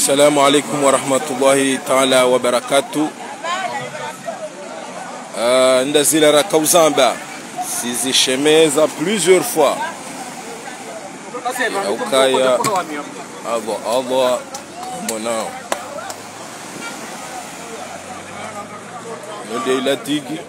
Assalamu alaikum wa rahmatullahi ta'ala wa barakatuh. Ndazila rakauzamba sizishemeza plusieurs fois. Aukaya Allah monao. Nde ila digi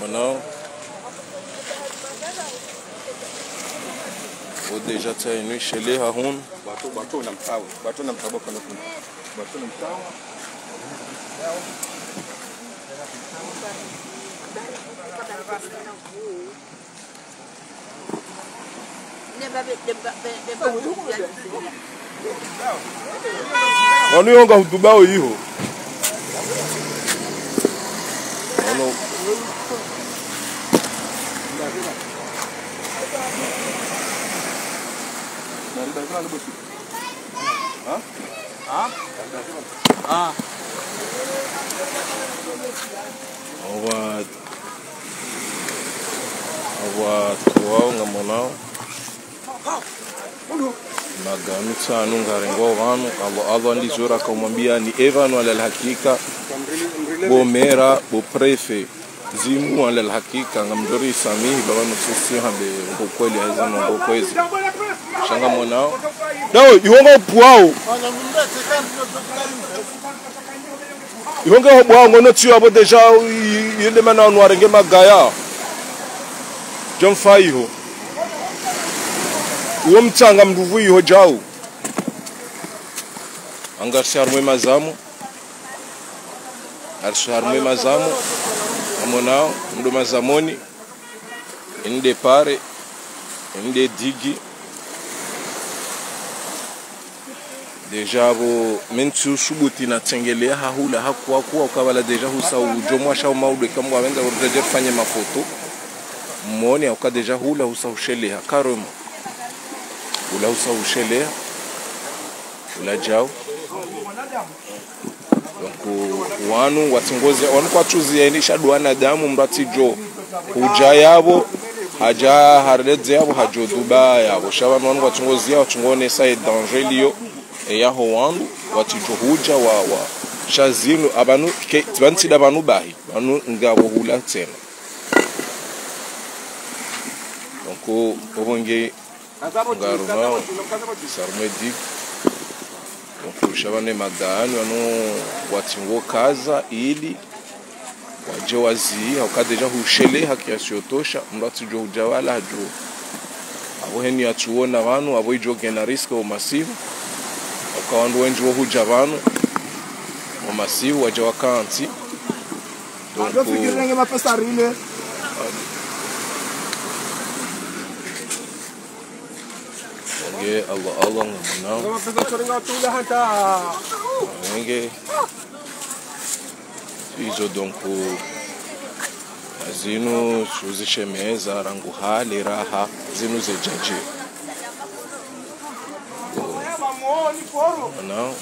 monao. Déjà tu as une chez les Haroun. Bateau na mtawa kana kuna. Bateau na mtawa. Wanionga hutubao hiyo. Ono kuwaonga monao maganu tsanu ngarengo vanu Allah ndizora kumwambia ni Evan wala hakika bomera bo prefe zimu wala hakika ngamdori samihi babanu sisi habe ukweli hazana ukwezi shanga monao dawo ihonga puao ihonga hobwa ngono tiyo abo deja yende mana onwarenge magaya John Faiho uwo mtsanga mnduvu iho jao angarsharmwe mazamu arsharmwe mazamu amonao ndo mazamoni inde pare inde digi deja bo mentu subuti na tengelea hahula hakuwa ukawala deja husa ujomwa shao maude kama wenda urdeje fanye mafoto moni au deja hula husa usheleha karoma ula husa usheleha ula jao donc wanu watingoze wanu kwa tuzi yanisha duana damu mrati jo huja yabo haja harledze yabo hajo duba yabo shabanu wanu watingozi yabo tungone sai danger liyo yaho wandu watijo huja wa shazinu abanu tbanti dabanu bahi banu ngabo hula tena donc obonge ngaruma sarmedi donc shabane magano anu watingo kaza ili waje wazi au deja hushele hakiasiotosha mrati jo hujawala hajo abo heni atuona banu abo ijo gena risk o massive akawandu wenji wo huja banu o massive waje wakanti donc fikirenge mapesa rile Allah ngamana ngenge izo donc zinu suzishemeza rangu hali raha zinu zejaje no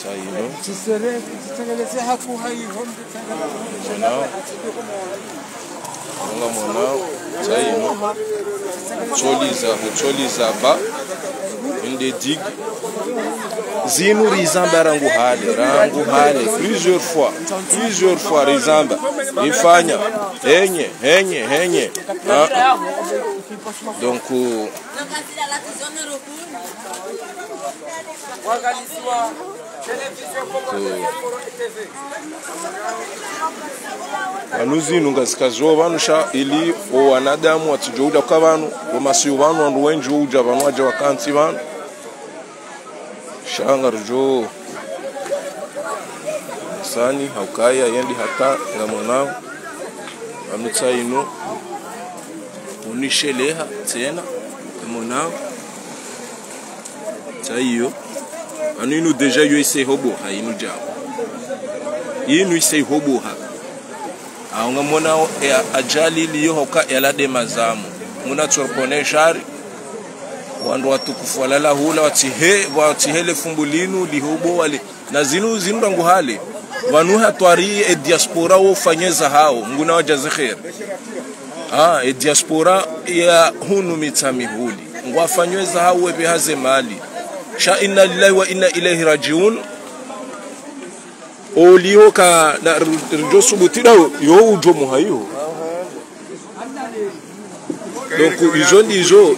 sayino tsere tsengeleze haku hayi hombe tsengeleze mona sayino Choliza ba inde dig zinu rizamba rangu hale plusieurs fois rizamba ifanya henye donc anuzinu ngazikazo banusha ili o wanadamu watijouda kwa banu omasiyo banu andu wenji uja banu aje wakanti banu shangarjo sani haukaya yendi hata ngamonao amutsa ino unisheleha tena ngamonao tsayo anu inu deja yo ise hobo ha inu jao inu ise hobo ha aunga mona ajali liyo hoka yalade mazamu muna tsorpone shari wandu watukufu walala hula watihele fumbulinu lihobo wale na zinu rangu hali wanuha twari diaspora wo fanyeza hao nguna wajaze khair diaspora ya hunu mitamihuli wafanywe zahawe bihaze mali sha inna lillahi wa inna ilaihi rajiun olio ka na rjo subutira yo ujo muhayo donc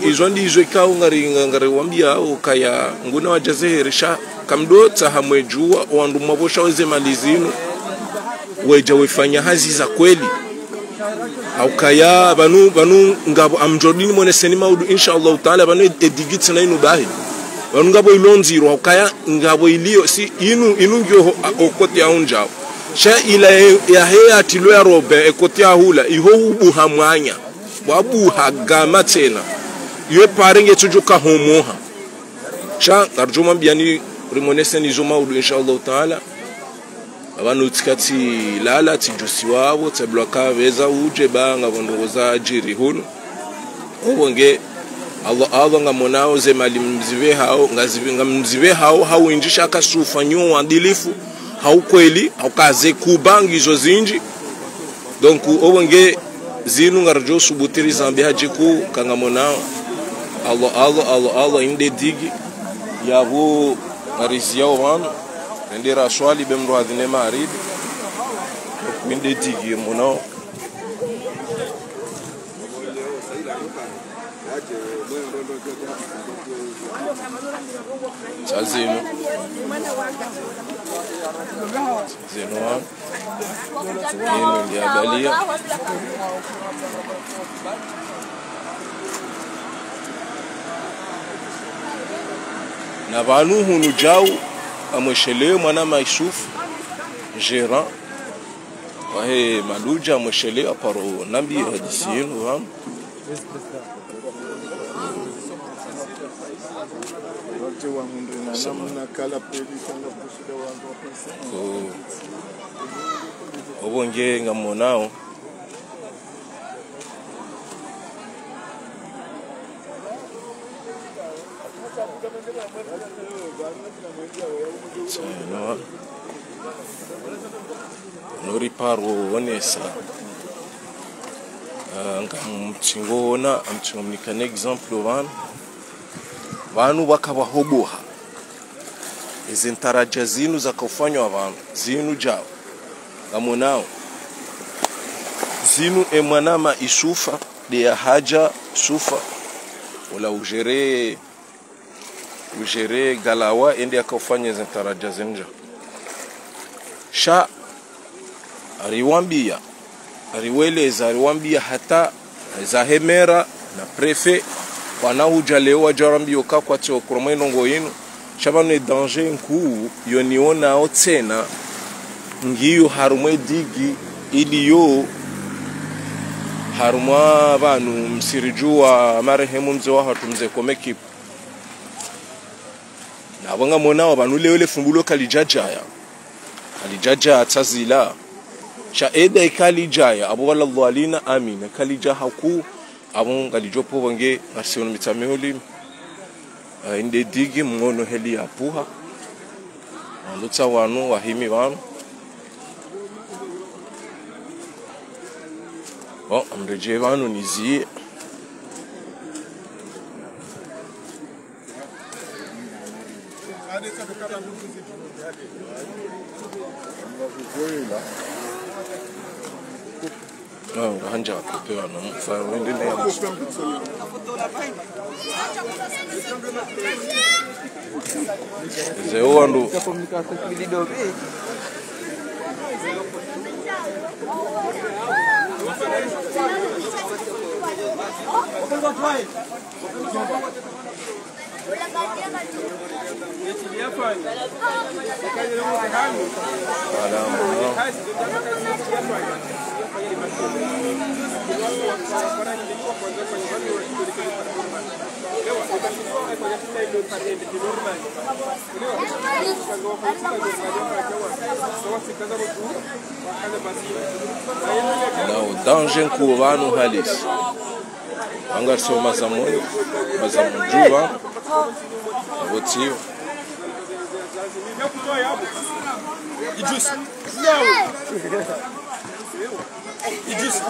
izo ndizo ikawo ngari wambia ukaya nguna wajazeherisha kamdo tahamwe jua wandu mabosha weze malizinu weja wefanya hazi za kweli au kaya banu ngabo amjodini mone seni maudu inshallah taala banu edigitsi na inu bahi banu ngabo ilonziro au kaya ngabo ilio si inu ngyo okoti ya unjao sha ila ya heya tilo ya robe ekoti ya hula iho ubu hamwanya wabu hagama tena ywe parenge tujuka homoha sha arjuma biani rimone seni zo maudu inshallah taala abantu tikati lala tijusi wabo tebloka beza uje banga bondoza ajiri hunu ubonge Allah ngamonao ze mali mzive hao mzive hao hauinjisha kasufanyo wadilifu hau kweli haukaze kubangi zo zinji donc ubonge zinu ngarjo subutiri zambia jiku kangamonao Allah inde digi yabo marizia wan ndira swali bemro adine marid minde digi mono chazino zeno ni ndia balia na banu hunu jau amweshele mwana Maisuf gérant wahe maluja amweshele aparo nambi hadisinu wa obonge ngamonao nori paro onesa ngamchingona amchingomnika exemple vanu wakawahoboha izintaraja zinu zakafanywa abantu zinu jao ngamonao zinu emwanama isufa de haja sufa wala ujere galawa ende akafanya zintaraja zinja sha ariwambia hata zahemera na prefe wanahuja leo wajarambio kwa tio kuromeno ngoyinu shabano danger nku yoniona otena ngiyo harumwe digi iliyo harumwa banu msirijua marehemu mze wa hatumze komeki na banga mona banu leo fumbulo kalijajaya tazila sha eda kalijaya abu waladhalina amina kalijaha ku abun galijopo bange arsiona mitameholi inde digi mwono heli apuha ndutsa wanu wahimi wanu amreje wanu nizie hanja kupewa na mfano wengine ya zeo wandu não danger kubanu halis angar so mazamoyo juva abotio Idris